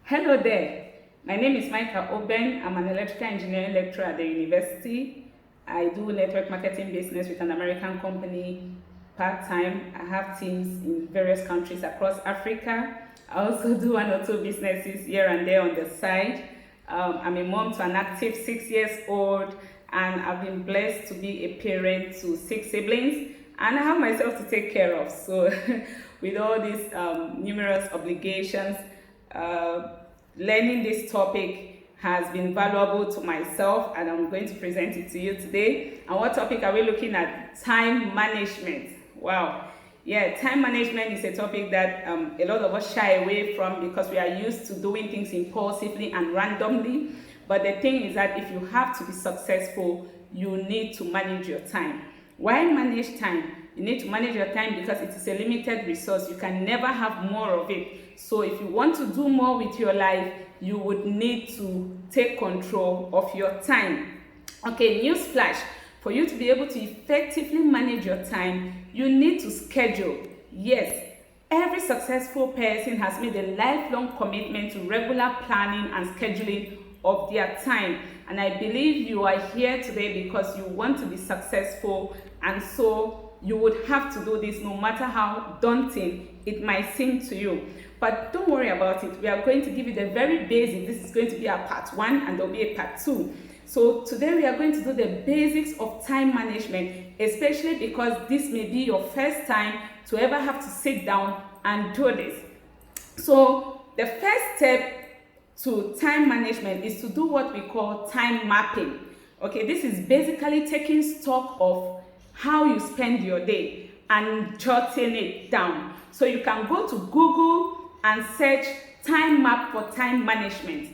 Hello there. My name is Micah Oben. I'm an electrical engineering lecturer at the university. I do network marketing business with an American company part-time. I have teams in various countries across Africa. I also do one or two businesses here and there on the side. I'm a mom to an active 6 years old, and I've been blessed to be a parent to 6 siblings, and I have myself to take care of. So with all these numerous obligations, learning this topic has been valuable to myself, and I'm going to present it to you today. And what topic are we looking at? Time management. Wow. Yeah, time management is a topic that a lot of us shy away from because we are used to doing things impulsively and randomly. But the thing is that if you have to be successful, you need to manage your time. Why manage time? You need to manage your time because it is a limited resource. You can never have more of it. So if you want to do more with your life, you would need to take control of your time. Okay, newsflash. For you to be able to effectively manage your time, you need to schedule. Yes, every successful person has made a lifelong commitment to regular planning and scheduling of their time. And I believe you are here today because you want to be successful, and so you would have to do this no matter how daunting it might seem to you. But don't worry about it. We are going to give you the very basics. This is going to be a part 1 and there will be a part 2. So today we are going to do the basics of time management, especially because this may be your first time to ever have to sit down and do this. So the first step to time management is to do what we call time mapping. Okay, this is basically taking stock of how you spend your day and jotting it down. So you can go to Google and search time map for time management.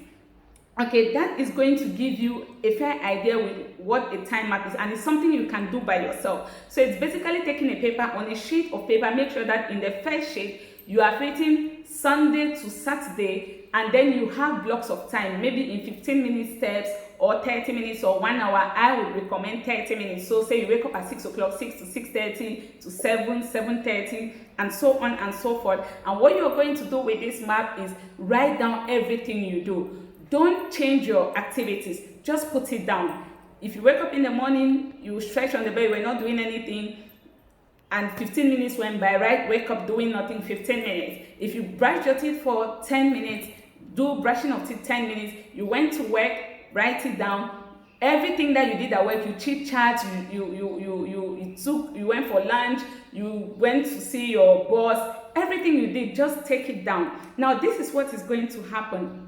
Okay, that is going to give you a fair idea with what a time map is, and it's something you can do by yourself. So it's basically taking a paper on a sheet of paper. Make sure that in the first sheet you are written Sunday to Saturday, and then you have blocks of time, maybe in 15-minute steps or 30 minutes or 1 hour. I would recommend 30 minutes. So say you wake up at 6 o'clock, 6 to 6:30 to 7, 7:30, and so on and so forth. And what you're going to do with this map is write down everything you do. Don't change your activities, just put it down. If you wake up in the morning, you stretch on the bed, you were not doing anything, and 15 minutes went by, right? Wake up doing nothing, 15 minutes. If you brush your teeth for 10 minutes, do brushing of teeth 10 minutes. You went to work, write it down. Everything that you did at work, you chit chat, you went for lunch, you went to see your boss, everything you did, just take it down. Now, this is what is going to happen.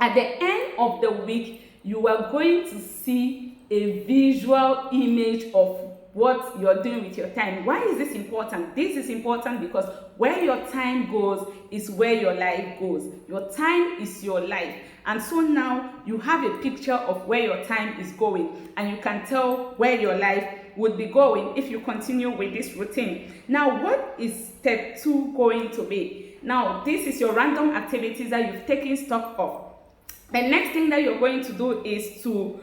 At the end of the week, you are going to see a visual image of what you're doing with your time. Why is this important? This is important because where your time goes is where your life goes. Your time is your life. And so now you have a picture of where your time is going, and you can tell where your life would be going if you continue with this routine. Now, what is step 2 going to be? Now, this is your random activities that you've taken stock of. The next thing that you're going to do is to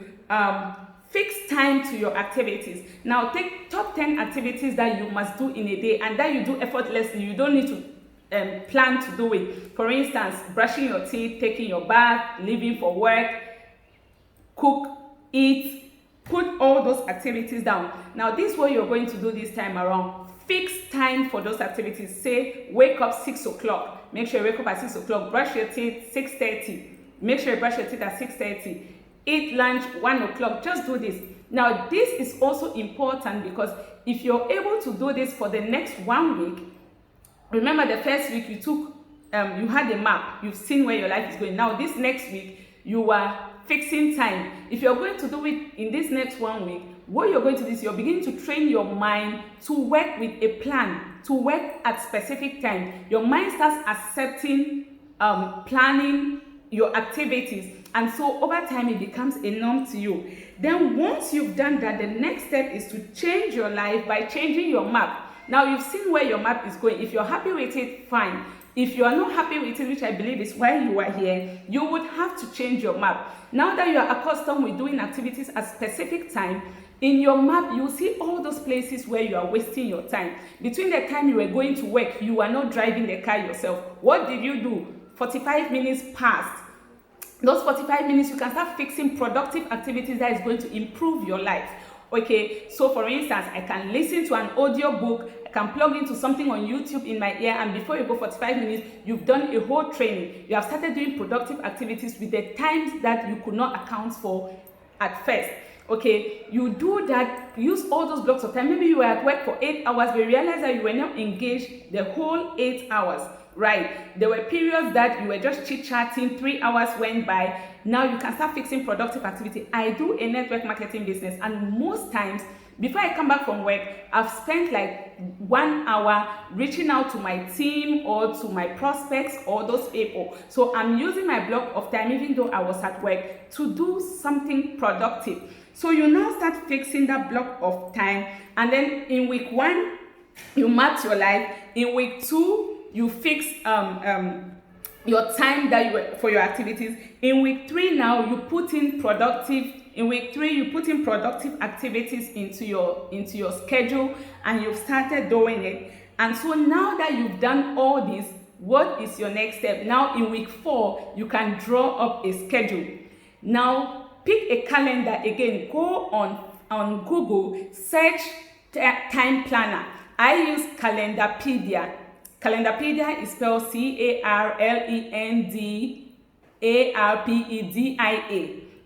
fix time to your activities. Now, take top 10 activities that you must do in a day and that you do effortlessly. You don't need to plan to do it. For instance, brushing your teeth, taking your bath, leaving for work, cook, eat. Put all those activities down. Now, this is what you're going to do this time around. Fix time for those activities. Say, wake up 6 o'clock. Make sure you wake up at 6 o'clock. Brush your teeth 6:30. Make sure you brush your teeth at 6:30. Eat lunch 1 o'clock. Just do this. Now, this is also important because if you're able to do this for the next 1 week, remember the first week you took, you had a map. You've seen where your life is going. Now, this next week, you are fixing time. If you're going to do it in this next 1 week, what you're going to do is you're beginning to train your mind to work with a plan, to work at specific time. Your mind starts accepting planning your activities, and so over time it becomes a norm to you. Then once you've done that, the next step is to change your life by changing your map. Now, you've seen where your map is going. If you're happy with it, fine. If you are not happy with it, which I believe is why you are here, you would have to change your map. Now that you are accustomed with doing activities at specific time, in your map, you see all those places where you are wasting your time. Between the time you were going to work, you are not driving the car yourself. What did you do? 45 minutes passed. Those 45 minutes, you can start fixing productive activities that is going to improve your life. Okay, so for instance, I can listen to an audio book, I can plug into something on YouTube in my ear, and before you go 45 minutes, you've done a whole training. You have started doing productive activities with the times that you could not account for at first. Okay, you do that, use all those blocks of time. Maybe you were at work for 8 hours, but realize that you were not engaged the whole 8 hours. Right, there were periods that you were just chit-chatting, 3 hours went by. Now you can start fixing productive activity. I do a network marketing business, and most times before I come back from work, I've spent like 1 hour reaching out to my team or to my prospects or those people. So I'm using my block of time, even though I was at work, to do something productive. So you now start fixing that block of time, and then in week 1 you map your life. In week 2 you fix your time that you for your activities. In week 3 now you put in productive. In week 3 you put in productive activities into your schedule, and you've started doing it. And so now that you've done all this, what is your next step? Now in week 4 you can draw up a schedule. Now pick a calendar. Again, go on Google, search time planner. I use Calendarpedia. Calendarpedia is spelled Calendarpedia.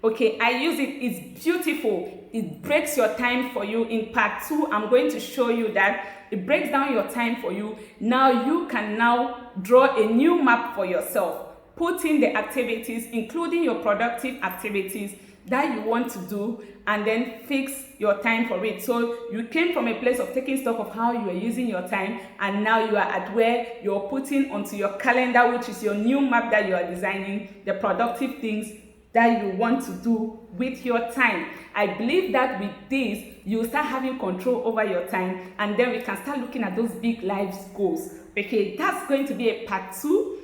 Okay, I use it. It's beautiful. It breaks your time for you. In part 2, I'm going to show you that it breaks down your time for you. Now you can now draw a new map for yourself. Put in the activities, including your productive activities that you want to do, and then fix your time for it. So you came from a place of taking stock of how you are using your time, and now you are at where you're putting onto your calendar, which is your new map that you are designing, the productive things that you want to do with your time. I believe that with this, you start having control over your time, and then we can start looking at those big life goals. Okay, that's going to be a part 2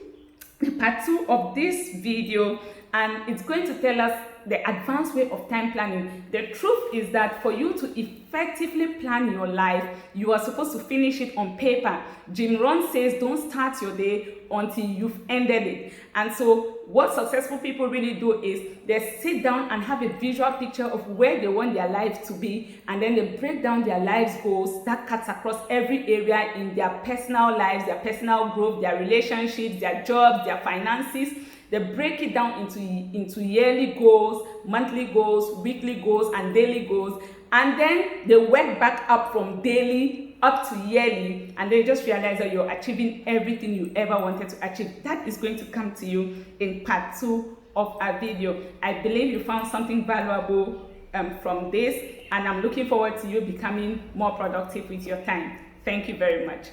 of this video, and it's going to tell us the advanced way of time planning. The truth is that for you to effectively plan your life, you are supposed to finish it on paper. Jim Rohn says, don't start your day until you've ended it. And so what successful people really do is they sit down and have a visual picture of where they want their life to be, and then they break down their life's goals that cuts across every area in their personal lives, their personal growth, their relationships, their jobs, their finances. They break it down into yearly goals, monthly goals, weekly goals, and daily goals. And then they work back up from daily up to yearly, and then just realize that you're achieving everything you ever wanted to achieve. That is going to come to you in part 2 of our video. I believe you found something valuable from this, and I'm looking forward to you becoming more productive with your time. Thank you very much.